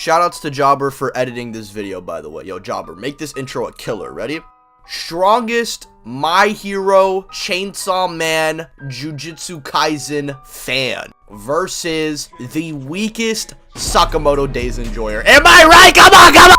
Shoutouts to Jobber for editing this video, by the way. Yo, Jobber, make this intro a killer. Ready? Strongest My Hero Chainsaw Man Jujutsu Kaisen fan versus the weakest Sakamoto Days Enjoyer. Am I right? Come on, come on!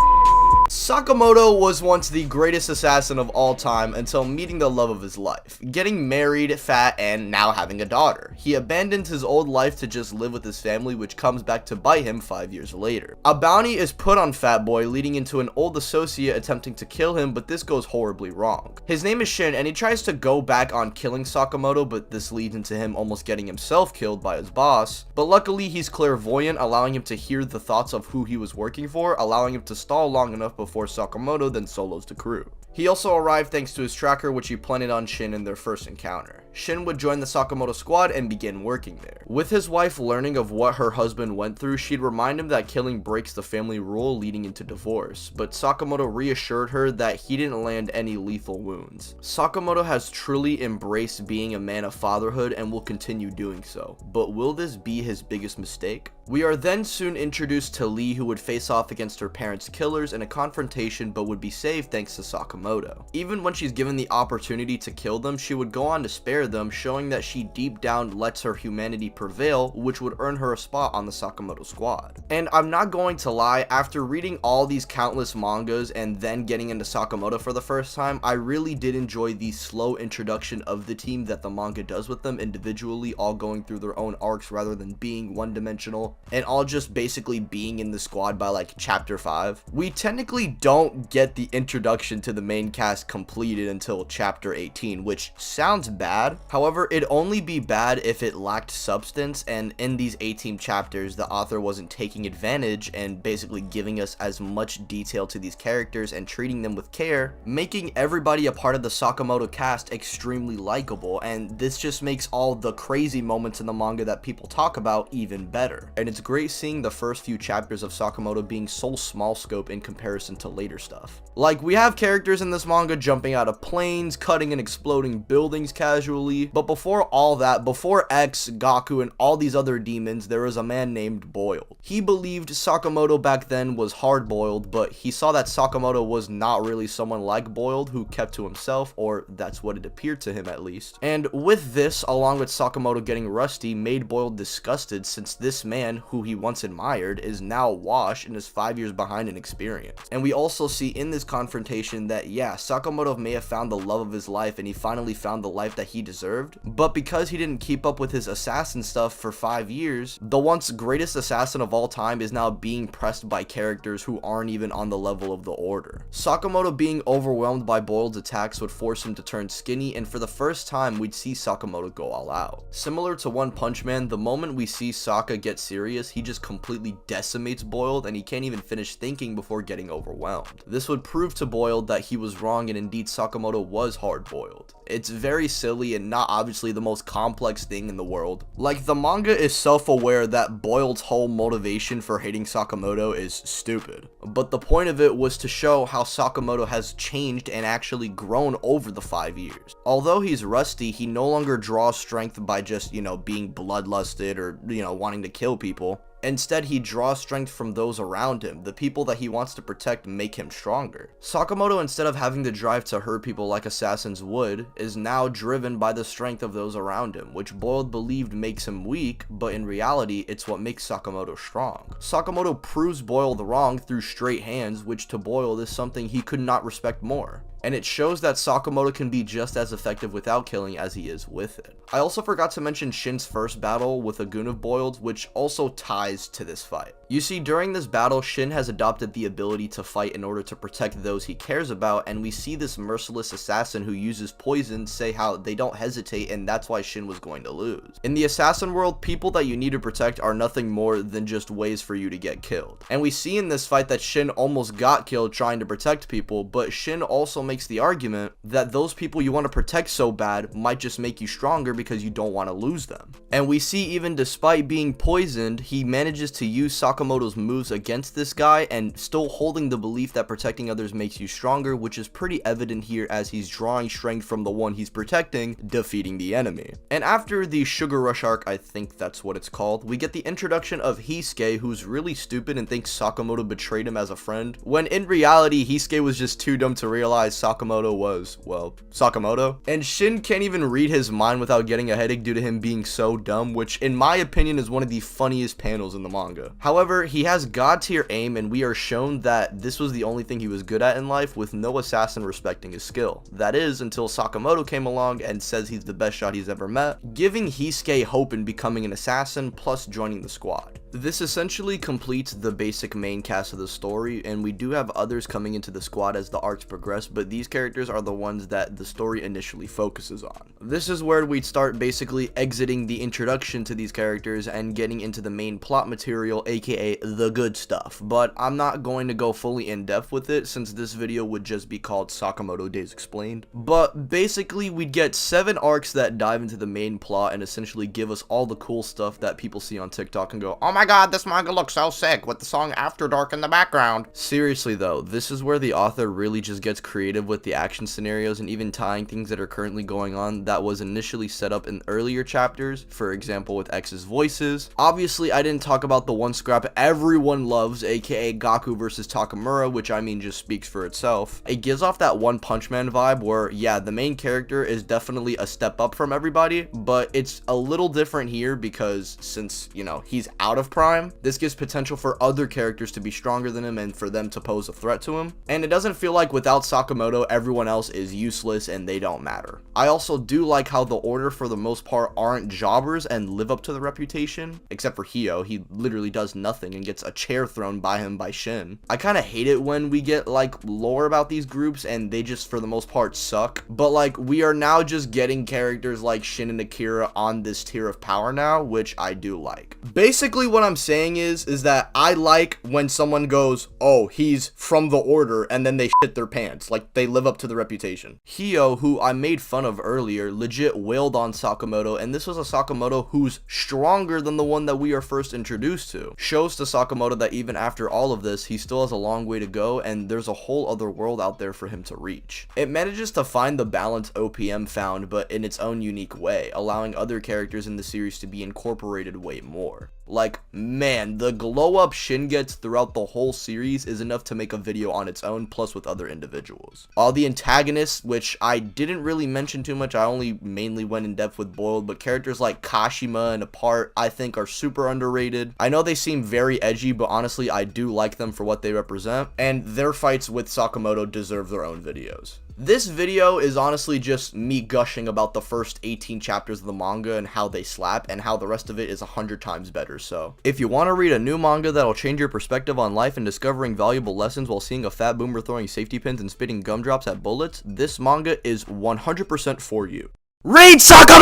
Sakamoto was once the greatest assassin of all time until meeting the love of his life, getting married, fat, and now having a daughter. He abandons his old life to just live with his family, which comes back to bite him 5 years later. A bounty is put on Fat Boy, leading into an old associate attempting to kill him, but this goes horribly wrong. His name is Shin, and he tries to go back on killing Sakamoto, but this leads into him almost getting himself killed by his boss. But luckily, he's clairvoyant, allowing him to hear the thoughts of who he was working for, allowing him to stall long enough before Sakamoto then solos the crew. He also arrived thanks to his tracker, which he planted on Shin in their first encounter. Shin would join the Sakamoto squad and begin working there. With his wife learning of what her husband went through, she'd remind him that killing breaks the family rule, leading into divorce, but Sakamoto reassured her that he didn't land any lethal wounds. Sakamoto has truly embraced being a man of fatherhood and will continue doing so, but will this be his biggest mistake? We are then soon introduced to Lee, who would face off against her parents' killers in a confrontation but would be saved thanks to Sakamoto. Even when she's given the opportunity to kill them, she would go on to spare them, showing that she deep down lets her humanity prevail, which would earn her a spot on the Sakamoto squad. And I'm not going to lie, after reading all these countless mangas and then getting into Sakamoto for the first time, I really did enjoy the slow introduction of the team that the manga does with them individually, all going through their own arcs rather than being one-dimensional, and all just basically being in the squad by like chapter 5. We technically don't get the introduction to the main cast completed until chapter 18, which sounds bad. However, it'd only be bad if it lacked substance, and in these 18 chapters, the author wasn't taking advantage and basically giving us as much detail to these characters and treating them with care, making everybody a part of the Sakamoto cast extremely likable, and this just makes all the crazy moments in the manga that people talk about even better. And it's great seeing the first few chapters of Sakamoto being so small scope in comparison to later stuff. Like, we have characters in this manga jumping out of planes, cutting and exploding buildings casually, but before all that, before X, Gaku, and all these other demons, there was a man named Boiled. He believed Sakamoto back then was hard-boiled, but he saw that Sakamoto was not really someone like Boiled, who kept to himself, or that's what it appeared to him at least. And with this, along with Sakamoto getting rusty, made Boiled disgusted, since this man, who he once admired, is now washed and is 5 years behind in experience. And we also see in this confrontation that, yeah, Sakamoto may have found the love of his life and he finally found the life that he deserved, but because he didn't keep up with his assassin stuff for 5 years, the once greatest assassin of all time is now being pressed by characters who aren't even on the level of the order. Sakamoto being overwhelmed by Boiled's attacks would force him to turn skinny, and for the first time we'd see Sakamoto go all out. Similar to One Punch Man, the moment we see Sokka get serious, he just completely decimates Boiled and he can't even finish thinking before getting overwhelmed. This would prove to Boiled that he was wrong and indeed Sakamoto was hard-boiled. It's very silly and not obviously the most complex thing in the world. Like, the manga is self-aware that Boiled's whole motivation for hating Sakamoto is stupid, but the point of it was to show how Sakamoto has changed and actually grown over the 5 years. Although he's rusty, he no longer draws strength by just, being bloodlusted or, wanting to kill people. Instead, he draws strength from those around him. The people that he wants to protect make him stronger. Sakamoto, instead of having the drive to hurt people like assassins would, is now driven by the strength of those around him, which Boiled believed makes him weak, but in reality, it's what makes Sakamoto strong. Sakamoto proves Boiled wrong through straight hands, which to Boiled is something he could not respect more. And it shows that Sakamoto can be just as effective without killing as he is with it. I also forgot to mention Shin's first battle with a goon of Boiled's, which also ties to this fight. You see, during this battle, Shin has adopted the ability to fight in order to protect those he cares about, and we see this merciless assassin who uses poison say how they don't hesitate, and that's why Shin was going to lose. In the assassin world, people that you need to protect are nothing more than just ways for you to get killed. And we see in this fight that Shin almost got killed trying to protect people, but Shin also makes the argument that those people you want to protect so bad might just make you stronger because you don't want to lose them. And we see even despite being poisoned, he manages to use Sakamoto's moves against this guy and still holding the belief that protecting others makes you stronger, which is pretty evident here as he's drawing strength from the one he's protecting, defeating the enemy. And after the Sugar Rush arc, I think that's what it's called, we get the introduction of Hisuke, who's really stupid and thinks Sakamoto betrayed him as a friend, when in reality Hisuke was just too dumb to realize Sakamoto was, well, Sakamoto. And Shin can't even read his mind without getting a headache due to him being so dumb, which in my opinion is one of the funniest panels in the manga. However, he has god tier aim, and we are shown that this was the only thing he was good at in life, with no assassin respecting his skill. That is, until Sakamoto came along and says he's the best shot he's ever met, giving Hisuke hope in becoming an assassin, plus joining the squad. This essentially completes the basic main cast of the story, and we do have others coming into the squad as the arcs progress, but these characters are the ones that the story initially focuses on. This is where we'd start basically exiting the introduction to these characters and getting into the main plot material, aka the good stuff, but I'm not going to go fully in depth with it since this video would just be called Sakamoto Days Explained. But basically we'd get 7 arcs that dive into the main plot and essentially give us all the cool stuff that people see on TikTok and go, oh my god, this manga looks so sick with the song After Dark in the background. Seriously though, this is where the author really just gets creative with the action scenarios and even tying things that are currently going on that was initially set up in earlier chapters, for example with X's voices. Obviously I didn't talk about the one scrap everyone loves, aka Gaku versus Takamura, which I mean just speaks for itself. It gives off that One Punch Man vibe where, yeah, the main character is definitely a step up from everybody, but it's a little different here because since, you know, he's out of prime, this gives potential for other characters to be stronger than him and for them to pose a threat to him. And it doesn't feel like without Sakamoto, everyone else is useless and they don't matter. I also do like how the order for the most part aren't jobbers and live up to the reputation, except for Hio. He literally does nothing and gets a chair thrown by him by Shin. I kind of hate it when we get like lore about these groups and they just for the most part suck, but like we are now just getting characters like Shin and Akira on this tier of power now, which I do like. Basically what I'm saying is that I like when someone goes, oh, he's from the order, and then they shit their pants, like they live up to the reputation. Hio, who I made fun of earlier, legit wailed on Sakamoto, and this was a Sakamoto who's stronger than the one that we are first introduced to. Shows to Sakamoto that even after all of this, he still has a long way to go, and there's a whole other world out there for him to reach. It manages to find the balance OPM found, but in its own unique way, allowing other characters in the series to be incorporated way more. Like, man, the glow up Shin gets throughout the whole series is enough to make a video on its own, plus with other individuals. All the antagonists, which I didn't really mention too much, I only mainly went in depth with Boiled, but characters like Kashima and Apart, I think are super underrated. I know they seem very edgy, but honestly, I do like them for what they represent, and their fights with Sakamoto deserve their own videos. This video is honestly just me gushing about the first 18 chapters of the manga and how they slap, and how the rest of it is 100 times better. So if you want to read a new manga that'll change your perspective on life and discovering valuable lessons while seeing a fat boomer throwing safety pins and spitting gumdrops at bullets, this manga is 100% for you. Read Sakamoto!